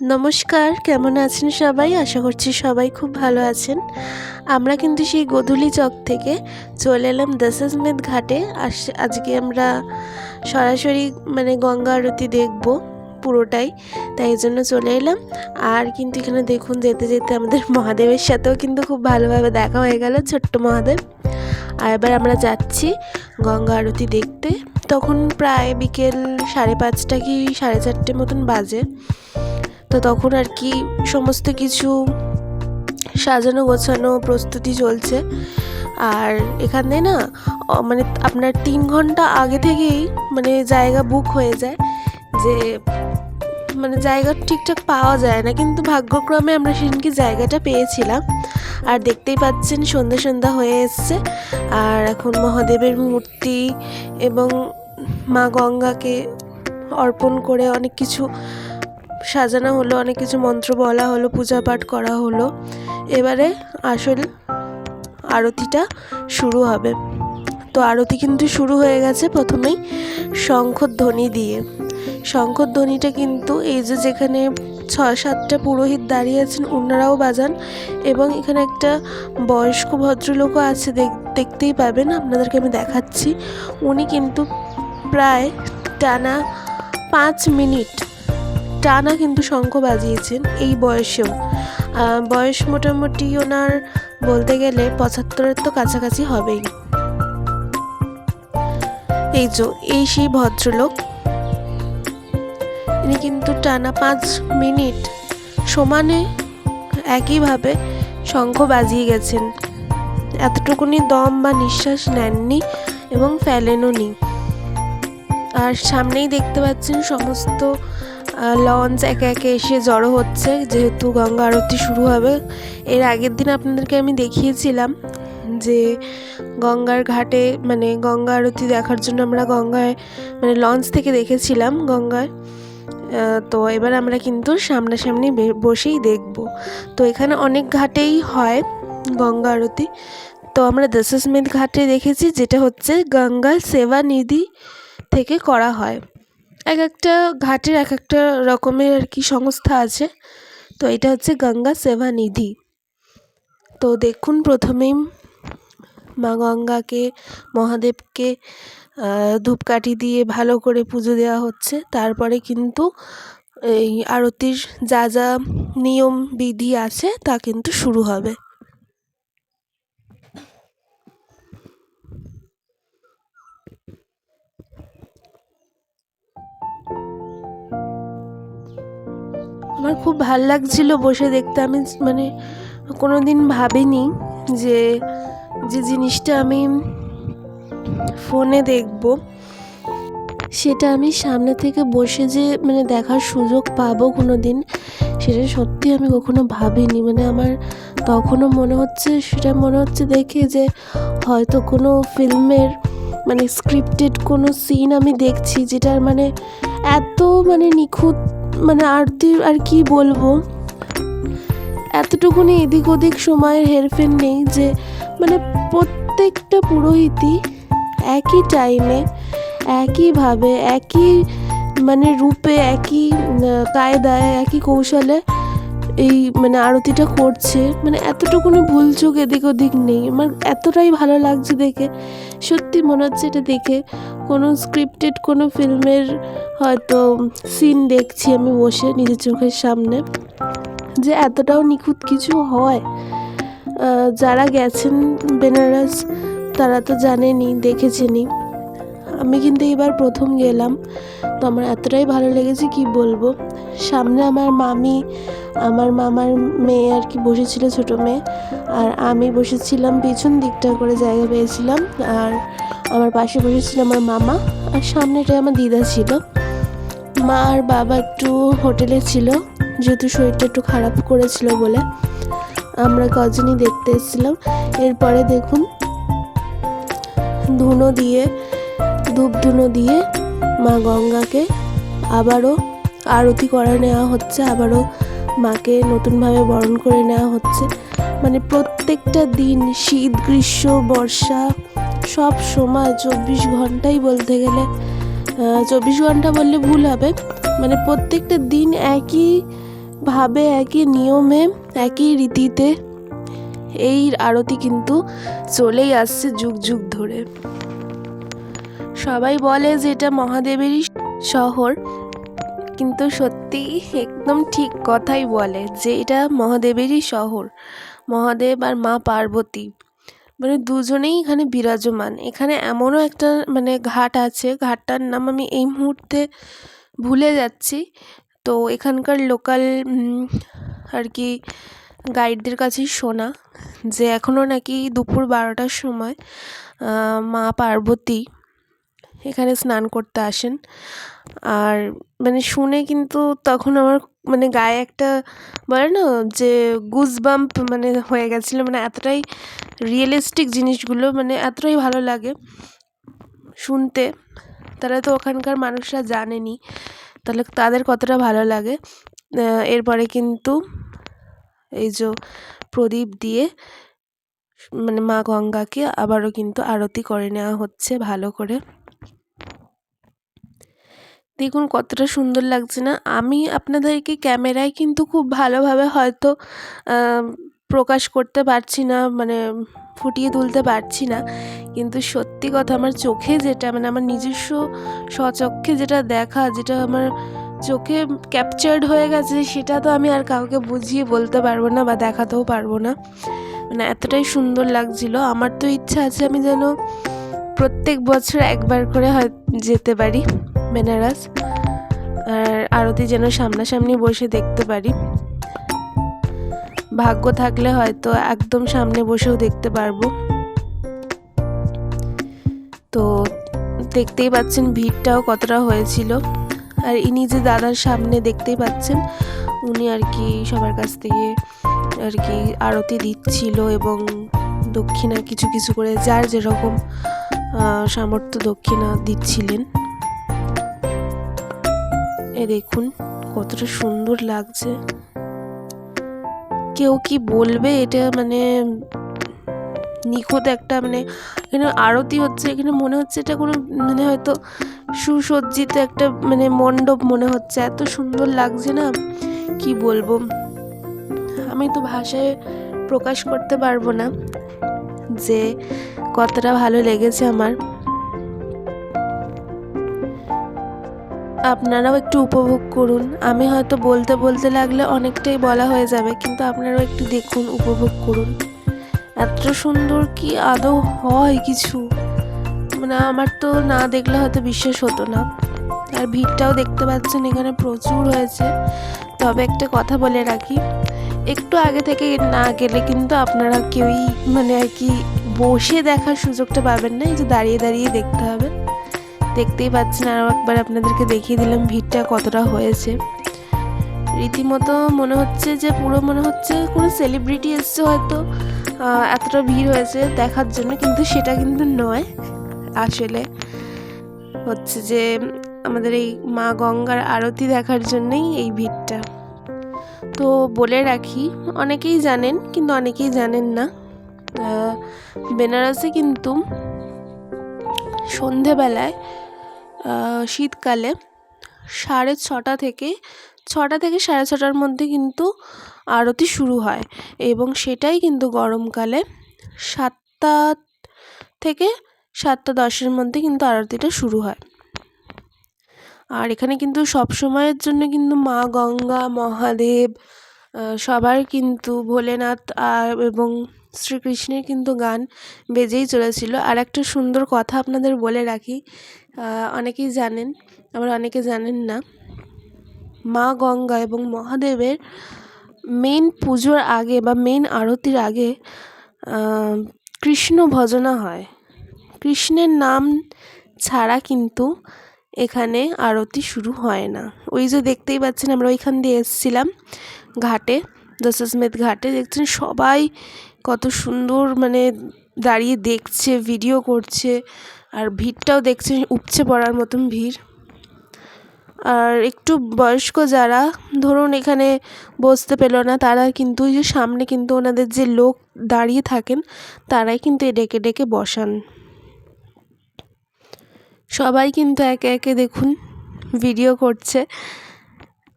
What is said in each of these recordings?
নমস্কার, কেমন আছেন সবাই? আশা করছি সবাই খুব ভালো আছেন। আমরা কিন্তু সেই গোধূলি চক থেকে চলে এলাম দশাসমেধ ঘাটে। আজকে আমরা সরাসরি গঙ্গা আরতি দেখব পুরোটাই, তাই জন্য চলে এলাম। আর কিন্তু এখানে দেখুন, যেতে যেতে আমাদের মহাদেবের সাথেও কিন্তু খুব ভালোভাবে দেখা হয়ে গেল, ছোট্ট মহাদেব। আর এবার আমরা যাচ্ছি গঙ্গা আরতি দেখতে। তখন প্রায় বিকেল 5:30 কি 4:30 মতন বাজে। তো তখন আর কি সমস্ত কিছু সাজানো গোছানো প্রস্তুতি চলছে। আর এখানে না আপনার 3 ঘন্টা আগে থেকেই জায়গা বুক হয়ে যায়, যে জায়গা ঠিকঠাক পাওয়া যায় না, কিন্তু ভাগ্যক্রমে আমরা সেদিনকে জায়গাটা পেয়েছিলাম। আর দেখতেই পাচ্ছেন সন্ধ্যা সন্ধ্যা হয়ে এসছে। আর এখন মহাদেবের মূর্তি এবং মা গঙ্গাকে অর্পণ করে অনেক কিছু সাজানো হলো, অনেক কিছু মন্ত্র বলা হলো, পূজা পাঠ করা হলো। এবারে আসল আরতিটা শুরু হবে। তো আরতি কিন্তু শুরু হয়ে গেছে প্রথমেই শঙ্খধ্বনি দিয়ে। শঙ্খধ্বনিটা কিন্তু এই যেখানে 6-7টা পুরোহিত দাঁড়িয়ে আছেন, ওনারাও বাজান। এবং এখানে একটা বয়স্ক ভদ্রলোকও আছে, দেখতেই পাবেন, আপনাদেরকে আমি দেখাচ্ছি। উনি কিন্তু প্রায় টানা 5 মিনিট টানা কিন্তু শঙ্খ বাজিয়েছেন এই বয়সেও। বয়স মোটামুটি ওনার বলতে গেলে 75-এর তো কাছাকাছি হবেই। এই সেই ভদ্রলোক, ইনি কিন্তু টানা 5 মিনিট সমানে একইভাবে শঙ্খ বাজিয়ে গেছেন। এতটুকুনি দম বা নিঃশ্বাস নেননি এবং ফেলেনও নি। আর সামনেই দেখতে পাচ্ছেন সমস্ত লঞ্চ একে একে এসে জড়ো হচ্ছে, যেহেতু গঙ্গা আরতি শুরু হবে। এর আগের দিন আপনাদেরকে আমি দেখিয়েছিলাম যে গঙ্গার ঘাটে গঙ্গা আরতি দেখার জন্য আমরা গঙ্গায় লঞ্চ থেকে দেখেছিলাম গঙ্গায়। তো এবার আমরা কিন্তু সামনাসামনি বসেই দেখব। তো এখানে অনেক ঘাটেই হয় গঙ্গা আরতি। তো আমরা দশাসমেধ ঘাটে দেখেছি, যেটা হচ্ছে গঙ্গা সেবা নিধি থেকে করা হয়। এক একটা ঘাটের এক একটা রকমের আর কি সংস্থা আছে। তো এটা হচ্ছে গঙ্গা সেবা নিধি। তো দেখুন, প্রথমেই মা গঙ্গাকে, মহাদেবকে ধূপকাঠি দিয়ে ভালো করে পুজো দেওয়া হচ্ছে। তারপরে কিন্তু এই আরতির যা যা নিয়ম বিধি আছে তা কিন্তু শুরু হবে। আমার খুব ভাল লাগছিল বসে দেখতে। আমি কোনো দিন ভাবিনি যে জিনিসটা আমি ফোনে দেখব, সেটা আমি সামনে থেকে বসে যে দেখার সুযোগ পাবো কোনো দিন, সেটা সত্যি আমি কখনো ভাবিনি। আমার তখনও মনে হচ্ছে দেখে যে হয়তো কোনো ফিল্মের স্ক্রিপ্টেড কোনো সিন আমি দেখছি, যেটার এত নিখুঁত আরতির আর কি বলবো, এতটুকুনি এদিক ওদিক সময়ের হেরফের নেই, যে প্রত্যেকটা পুরোহিতই একই টাইমে, একইভাবে, একই রূপে, একই কায়দায়, একই কৌশলে এই আরতিটা করছে। এতটুকুনি ভুলচুক এদিক ওদিক নেই। আমার এতটাই ভালো লাগছে দেখে, সত্যি মনে হচ্ছে এটা দেখে কোনো স্ক্রিপ্টেড কোনো ফিল্মের হয়তো সিন দেখছি আমি বসে নিজের চোখের সামনে, যে এতটাও নিখুঁত কিছু হয়। যারা গেছেন বেনারস তারা তো জানেনই, দেখেছেনই। আমি কিন্তু এবার প্রথম গেলাম, তো আমার এতটাই ভালো লেগেছে কি বলবো। সামনে আমার মামি, আমার মামার মেয়ে আর কি বসেছিল, ছোটো মেয়ে। আর আমি বসেছিলাম পিছন দিকটা করে জায়গা পেয়েছিলাম। আর আমার পাশে বসেছিল আমার মামা, আর সামনেটায় আমার দিদা ছিল। মা আর বাবা একটু হোটেলে ছিল, যেহেতু শরীরটা একটু খারাপ করেছিল বলে। আমরা কজনই দেখতে এসেছিলাম। এরপরে দেখুন, ধূপ ধুনো দিয়ে মা গঙ্গাকে আবারও আরতি করে নেওয়া হচ্ছে, আবারও মাকে নতুনভাবে বরণ করে নেওয়া হচ্ছে। প্রত্যেকটা দিন, শীত গ্রীষ্ম বর্ষা, সব সময় 24 ঘন্টাই বলতে গেলে, 24 ঘন্টা বললে ভুল হবে, প্রত্যেকটা দিন একই একভাবে একই নিয়মে একই রীতিতে এই আরতি কিন্তু চলেই আসছে যুগ যুগ ধরে। সবাই বলে যে এটা মহাদেবেরই শহর, কিন্তু সত্যি একদম ঠিক কথাই বলে যে এটা মহাদেবেরই শহর। মহাদেব আর মা পার্বতী মানে দুজনেই এখানে বিরাজমান। এখানে এমনও একটা মানে ঘাট আছে, ঘাটটার নাম আমি এই মুহূর্তে ভুলে যাচ্ছি। তো এখানকার লোকাল আর কি গাইডদের কাছেই শোনা যে এখনও নাকি দুপুর 12টার সময় মা পার্বতী এখানে স্নান করতে আসেন। আর মানে শুনে কিন্তু তখন আমার মানে গায়ে একটা বলে না যে গুজবাম্প মানে হয়ে গেছিলো, মানে এতটাই রিয়েলিস্টিক জিনিসগুলো মানে এতটাই ভালো লাগে শুনতে। তারা তো ওখানকার মানুষরা জানেনি, তাহলে তাদের কতটা ভালো লাগে। এরপরে কিন্তু এই যে প্রদীপ দিয়ে মানে মা গঙ্গাকে আবারও কিন্তু আরতি করে নেওয়া হচ্ছে ভালো করে। দেখুন কতটা সুন্দর লাগছে না? আমি আপনাদেরকে ক্যামেরায় কিন্তু খুব ভালোভাবে হয়তো প্রকাশ করতে পারছি না, মানে ফুটিয়ে তুলতে পারছি না, কিন্তু সত্যি কথা আমার চোখে যেটা মানে আমার নিজস্ব স্বচক্ষে যেটা দেখা, যেটা আমার চোখে ক্যাপচার্ড হয়ে গেছে, সেটা তো আমি আর কাউকে বুঝিয়ে বলতে পারবো না বা দেখাতেও পারবো না। মানে এতটাই সুন্দর লাগছিল। আমার তো ইচ্ছা আছে আমি যেন প্রত্যেক বছর একবার করে হয় যেতে পারি বেনারস, আর আরতি যেন সামনাসামনি বসে দেখতে পারি। ভাগ্য থাকলে হয়তো একদম সামনে বসেও দেখতে পারবো। তো দেখতেই পাচ্ছেন ভিড়টাও কতটা হয়েছিল। আর ইনি যে দাদার সামনে দেখতেই পাচ্ছেন, উনি আর কি সবার কাছ থেকে আর কি আরতি দিচ্ছিল এবং দক্ষিণা কিছু কিছু করে যার যেরকম সামর্থ্য দক্ষিণা দিচ্ছিলেন। এ দেখুন কতটা সুন্দর লাগছে। কেউ কি বলবে এটা মানে নিখুঁত একটা মানে এখানে আরতি হচ্ছে, এখানে মনে হচ্ছে এটা কোনো মানে হয়তো সুসজ্জিত একটা মানে মণ্ডপ মনে হচ্ছে, এত সুন্দর লাগছে না কি বলবো। আমি তো ভাষায় প্রকাশ করতে পারবো না যে কতটা ভালো লেগেছে আমার। আপনারাও একটু উপভোগ করুন। আমি হয়তো বলতে বলতে লাগলে অনেকটাই বলা হয়ে যাবে, কিন্তু আপনারাও একটু দেখুন, উপভোগ করুন। এত সুন্দর কি আদৌ হয় কিছু মানে আমার তো না দেখলে হয়তো বিশ্বাস হতো না। আর ভিড়টাও দেখতে পাচ্ছেন এখানে প্রচুর হয়েছে। তবে একটা কথা বলে রাখি, একটু আগে থেকে না গেলে কিন্তু আপনারা কেউই মানে আর কি বসে দেখার সুযোগটা পাবেন না, এই যে দাঁড়িয়ে দাঁড়িয়ে দেখতে হবে। দেখতেই পাচ্ছেন, আরও একবার আপনাদেরকে দেখিয়ে দিলাম ভিড়টা কতটা হয়েছে। রীতিমতো মনে হচ্ছে যে পুরো মনে হচ্ছে কোনো সেলিব্রিটি এসছে হয়তো, এতটা ভিড় হয়েছে দেখার জন্য, কিন্তু সেটা কিন্তু নয়। আসলে হচ্ছে যে আমাদের এই মা গঙ্গার আরতি দেখার জন্যই এই ভিড়টা। তো বলে রাখি, অনেকেই জানেন কিন্তু অনেকেই জানেন না, বেনারসে কিন্তু সন্ধেবেলায় শীতকালে 6:30 থেকে 6টার মধ্যে কিন্তু আরতি শুরু হয়, এবং সেটাই কিন্তু গরমকালে 7টা থেকে 7:10 মধ্যে কিন্তু আরতিটা শুরু হয়। আর এখানে কিন্তু সব সময়ের জন্য কিন্তু মা গঙ্গা, মহাদেব, সবার কিন্তু ভোলেনাথ এবং শ্রীকৃষ্ণের কিন্তু গান বেজেই চলেছিল। আর একটা সুন্দর কথা আপনাদের বলে রাখি, অনেকেই জানেন আবার অনেকে জানেন না, মা গঙ্গা এবং মহাদেবের মেন পুজোর আগে বা মেন আরতির আগে কৃষ্ণ ভজনা হয়। কৃষ্ণের নাম ছাড়া কিন্তু এখানে আরতি শুরু হয় না। ওই যে দেখতেই পাচ্ছেন আমরা ওইখান দিয়ে এসেছিলাম ঘাটে, দশাশ্বমেধ ঘাটে, দেখছেন সবাই কত সুন্দর মানে দাঁড়িয়ে দেখছে, ভিডিও করছে, আর ভিড়টাও দেখছেন উপচে পড়ার মতন ভিড়। আর একটু বয়স্ক যারা ধরুন এখানে বসতে পেল না, তারা কিন্তু ওই যে সামনে কিন্তু ওনাদের যে লোক দাঁড়িয়ে থাকেন, তারাই কিন্তু ডেকে ডেকে বসান। সবাই কিন্তু একে একে দেখুন ভিডিও করছে।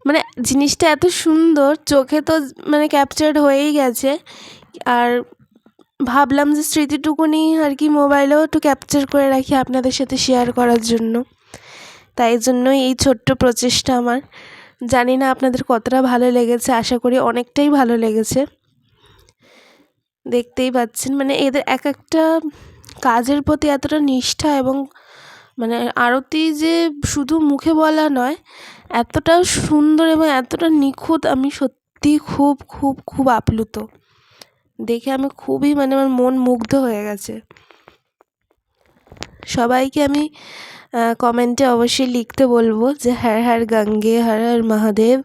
মানে জিনিসটা এত সুন্দর, চোখে তো মানে ক্যাপচার্ড হয়েই গেছে। আর ভাবলাম যে স্মৃতিটুকুনি আর কি মোবাইলেও একটু ক্যাপচার করে রাখি আপনাদের সাথে শেয়ার করার জন্য। তাই জন্যই এই ছোট্ট প্রচেষ্টা আমার। জানি না আপনাদের কতটা ভালো লেগেছে, আশা করি অনেকটাই ভালো লেগেছে। দেখতেই পাচ্ছেন মানে এদের এক একটা কাজের প্রতি এতটা নিষ্ঠা, এবং মানে আরতি যে শুধু মুখে বলা নয়, এতটা সুন্দর এবং এতটা নিখুঁত, আমি সত্যি খুব খুব খুব আপ্লুত। দেখে আমি খুবই মানে আমার মন মুগ্ধ হয়ে গেছে। সবাইকে আমি কমেন্টে অবশ্যই লিখতে বলবো যে হর হর গঙ্গে, হর হর মহাদেব।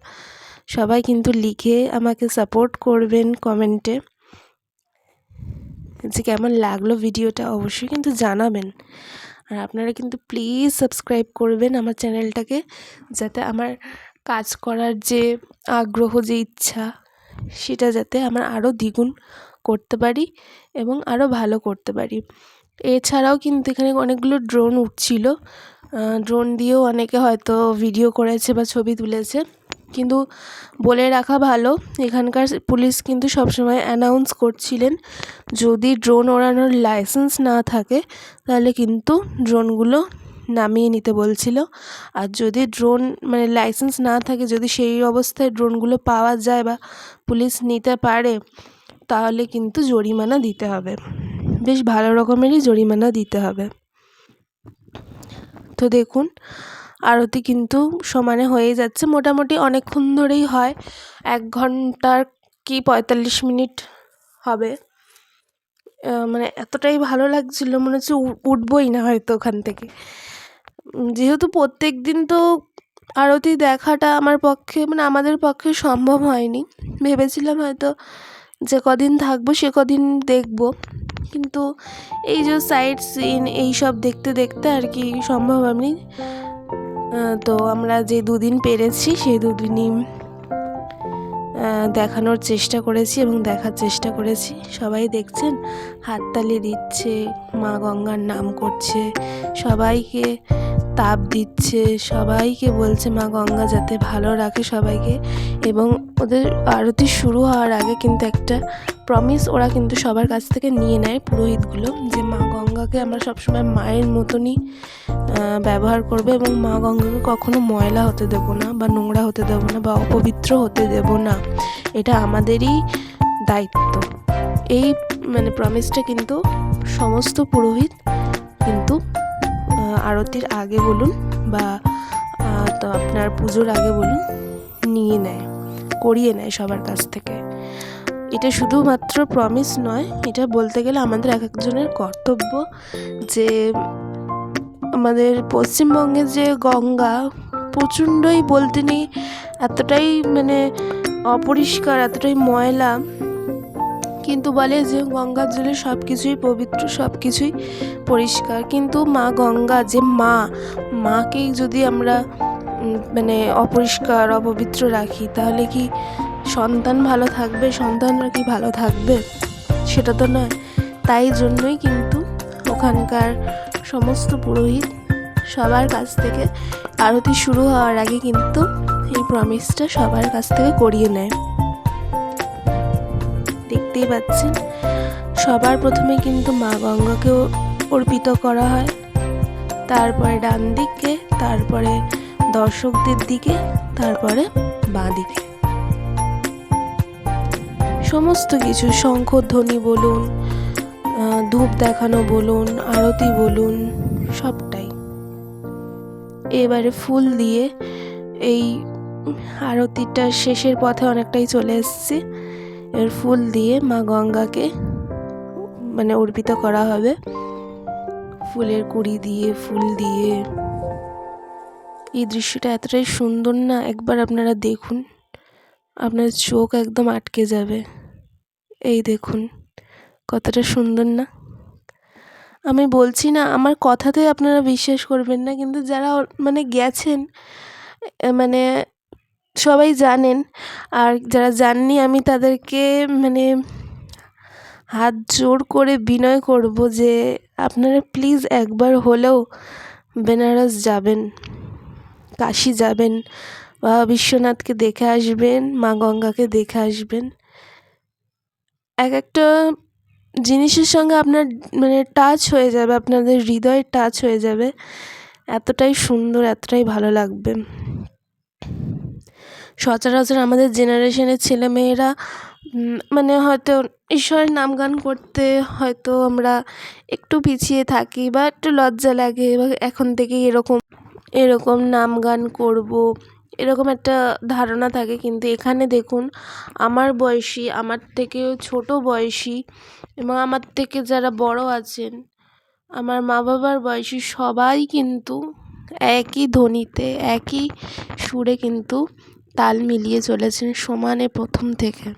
সবাই কিন্তু লিখে আমাকে সাপোর্ট করবেন কমেন্টে, যে কেমন লাগলো ভিডিওটা অবশ্যই কিন্তু জানাবেন। আর আপনারা কিন্তু প্লিজ সাবস্ক্রাইব করবেন আমার চ্যানেলটাকে, যাতে আমার কাজ করার যে আগ্রহ, যে ইচ্ছা, সেটা যাতে আমার আরও দ্বিগুণ করতে পারি এবং আরও ভালো করতে পারি। এছাড়াও কিন্তু এখানে অনেকগুলো ড্রোন উঠছিল, ড্রোন দিয়েও অনেকে হয়তো ভিডিও করেছে বা ছবি তুলেছে। কিন্তু বলে রাখা ভালো, এখানকার পুলিশ কিন্তু সবসময় অ্যানাউন্স করছিলেন যদি ড্রোন ওড়ানোর লাইসেন্স না থাকে তাহলে কিন্তু ড্রোনগুলো নামিয়ে নিতে বলছিল। আর যদি ড্রোন মানে লাইসেন্স না থাকে, যদি সেই অবস্থায় ড্রোনগুলো পাওয়া যায় বা পুলিশ নিতে পারে, তাহলে কিন্তু জরিমানা দিতে হবে, বেশ ভালো রকমেরই জরিমানা দিতে হবে। তো দেখুন আরতি কিন্তু সমানে হয়ে যাচ্ছে, মোটামুটি অনেকক্ষণ ধরেই হয়, 1 ঘন্টার কি 45 মিনিট হবে। মানে এতটাই ভালো লাগছিল, মনে হচ্ছে উঠবই না হয়তো ওখান থেকে। যেহেতু প্রত্যেক দিন তো আরতি দেখাটা আমার পক্ষে মানে আমাদের পক্ষে সম্ভব হয়নি, ভেবেছিলাম হয়তো যে কদিন থাকবো সে কদিন দেখব, কিন্তু এই যে সাইট সিন এইসব দেখতে দেখতে আর কি সম্ভব হয়নি। তো আমরা যে 2 দিন পেরেছি সেই 2 দিনই দেখানোর চেষ্টা করেছি এবং দেখার চেষ্টা করেছি। সবাই দেখছেন, হাততালি দিচ্ছে, মা গঙ্গার নাম করছে, সবাইকে তাপ দিচ্ছে, সবাইকে বলছে মা গঙ্গা যাতে ভালো রাখে সবাইকে। এবং ওদের আরতি শুরু হওয়ার আগে কিন্তু একটা প্রমিস ওরা কিন্তু সবার কাছ থেকে নিয়ে নেয়, পুরোহিতগুলো, যে মা গঙ্গাকে আমরা সবসময় মায়ের মতনই ব্যবহার করবে এবং মা গঙ্গাকে কখনো ময়লা হতে দেবো না বা নোংরা হতে দেবো না বা অপবিত্র হতে দেবো না, এটা আমাদেরই দায়িত্ব। এই মানে প্রমিসটা কিন্তু সমস্ত পুরোহিত কিন্তু আরতির আগে বলুন বা তো আপনার পুজোর আগে বলুন নিয়ে নেয়, করিয়ে নেয় সবার কাছ থেকে। এটা শুধুমাত্র প্রমিস নয়, এটা বলতে গেলে আমাদের এক একজনের কর্তব্য, যে আমাদের পশ্চিমবঙ্গে যে গঙ্গা প্রচণ্ডই বলতে নেই, এতটাই মানে অপরিষ্কার, এতটাই ময়লা, কিন্তু বলে যে গঙ্গার জলে সব কিছুই পবিত্র, সব কিছুই পরিষ্কার। কিন্তু মা গঙ্গা যে মাকেই যদি আমরা মানে অপরিষ্কার অপবিত্র রাখি, তাহলে কি সন্তান ভালো থাকবে? সন্তানরা কি ভালো থাকবে? সেটা তো নয়। তাই জন্যই কিন্তু ওখানকার সমস্ত পুরোহিত সবার কাছ থেকে আরতি শুরু হওয়ার আগে কিন্তু এই প্রমিসটা সবার কাছ থেকে করিয়ে নেয়। দেখতেই পাচ্ছেন, সবার প্রথমে কিন্তু মা গঙ্গাকেও অর্পিত করা হয়, তারপরে ডান দিকে, তারপরে দর্শকদের দিকে, তারপরে বাঁ দিকে। সমস্ত কিছু শঙ্খধ্বনি বলুন, ধূপ দেখানো বলুন, আরতি বলুন, সবটাই। এবারে ফুল দিয়ে এই আরতিটা শেষের পথে অনেকটাই চলে এসেছে, এর ফুল দিয়ে মা গঙ্গাকে মানে অর্পিত করা হবে, ফুলের কুড়ি দিয়ে, ফুল দিয়ে। এই দৃশ্যটা এতটাই সুন্দর না, একবার আপনারা দেখুন, আপনার চোখ একদম আটকে যাবে। এই দেখুন কতটা সুন্দর না? আমি বলছি না, আমার কথাতে আপনারা বিশ্বাস করবেন না, কিন্তু যারা মানে গেছেন মানে সবাই জানেন, আর যারা জাননি আমি তাদেরকে মানে হাত জোর করে বিনয় করব যে আপনারা প্লিজ একবার হলেও বেনারস যাবেন, কাশী যাবেন, বাবা বিশ্বনাথকে দেখে আসবেন, মা গঙ্গাকে দেখে আসবেন। এক একটা জিনিসের সঙ্গে আপনার মানে টাচ হয়ে যাবে, আপনাদের হৃদয় টাচ হয়ে যাবে, এতটাই সুন্দর, এতটাই ভালো লাগবে। সচরাচর আমাদের জেনারেশনের ছেলেমেয়েরা মানে হয়তো ঈশ্বরের নামগান করতে হয়তো আমরা একটু পিছিয়ে থাকি বা একটু লজ্জা লাগে, বা এখন থেকেই এরকম নাম গান করব, এরকম একটা ধারণা থাকে। কিন্তু এখানে দেখুন, আমার বয়সী, আমার থেকেও ছোট বয়সী এবং আমার থেকে যারা বড় আছেন, আমার মা বাবার বয়সী সবাই কিন্তু একই ধ্বনিতে, একই সুরে কিন্তু তাল মিলিয়ে চলেছেন সমানে প্রথম থেকে।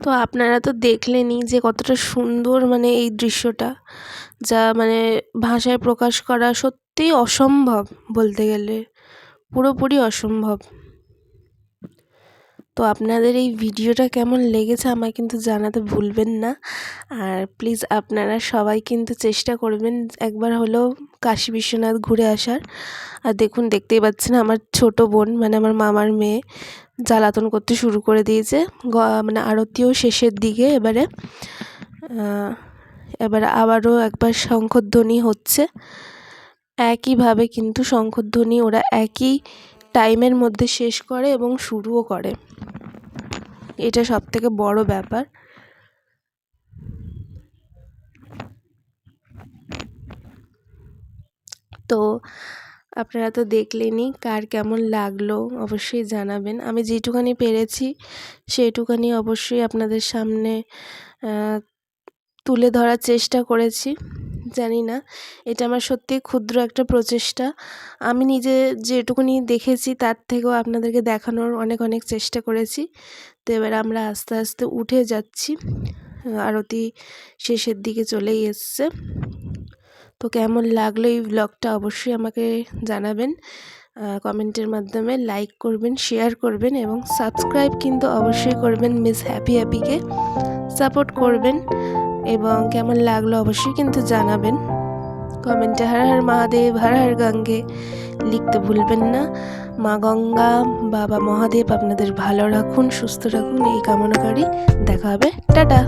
তো আপনারা তো দেখলেনই যে কতটা সুন্দর মানে এই দৃশ্যটা, যা মানে ভাষায় প্রকাশ করা সত্যিই অসম্ভব, বলতে গেলে পুরোপুরি অসম্ভব। তো আপনাদের এই ভিডিওটা কেমন লেগেছে আমায় কিন্তু জানাতে ভুলবেন না। আর প্লিজ আপনারা সবাই কিন্তু চেষ্টা করবেন একবার হলেও কাশী বিশ্বনাথ ঘুরে আসার। আর দেখুন, দেখতেই পাচ্ছেন আমার ছোট বোন মানে আমার মামার মেয়ে জ্বালাতন করতে শুরু করে দিয়েছে। মানে আরতিও শেষের দিকে, এবারে আবারও একবার শঙ্খধ্বনি হচ্ছে। একইভাবে কিন্তু শঙ্খধ্বনি ওরা একই টাইমের মধ্যে শেষ করে এবং শুরুও করে, এটা সবথেকে বড় ব্যাপার। তো আপনারা তো দেখলেনই, কার কেমন লাগলো অবশ্যই জানাবেন। আমি যেটুখানি পেরেছি সেইটুখানি অবশ্যই আপনাদের সামনে তুলে ধরার চেষ্টা করেছি। জানি না, এটা আমার সত্যিই ক্ষুদ্র একটা প্রচেষ্টা। আমি নিজে যেটুকুনি দেখেছি তার থেকেও আপনাদেরকে দেখানোর অনেক অনেক চেষ্টা করেছি। তো এবার আমরা আস্তে আস্তে উঠে যাচ্ছি, আরতি শেষের দিকে চলেই এসছে। তো কেমন লাগলো এই ব্লগটা অবশ্যই আমাকে জানাবেন, কমেন্টের মাধ্যমে লাইক করবেন, শেয়ার করবেন এবং সাবস্ক্রাইব কিন্তু অবশ্যই করবেন। মিস হ্যাপি হ্যাপিকে সাপোর্ট করবেন এবং কেমন লাগলো অবশ্যই কিন্তু জানাবেন কমেন্টে। হর হর মহাদেব, হর হর গঙ্গে লিখতে ভুলবেন না। মা গঙ্গা, বাবা মহাদেব আপনাদের ভালো রাখুন, সুস্থ রাখুন এই কামনা করি। দেখা হবে, টাটা।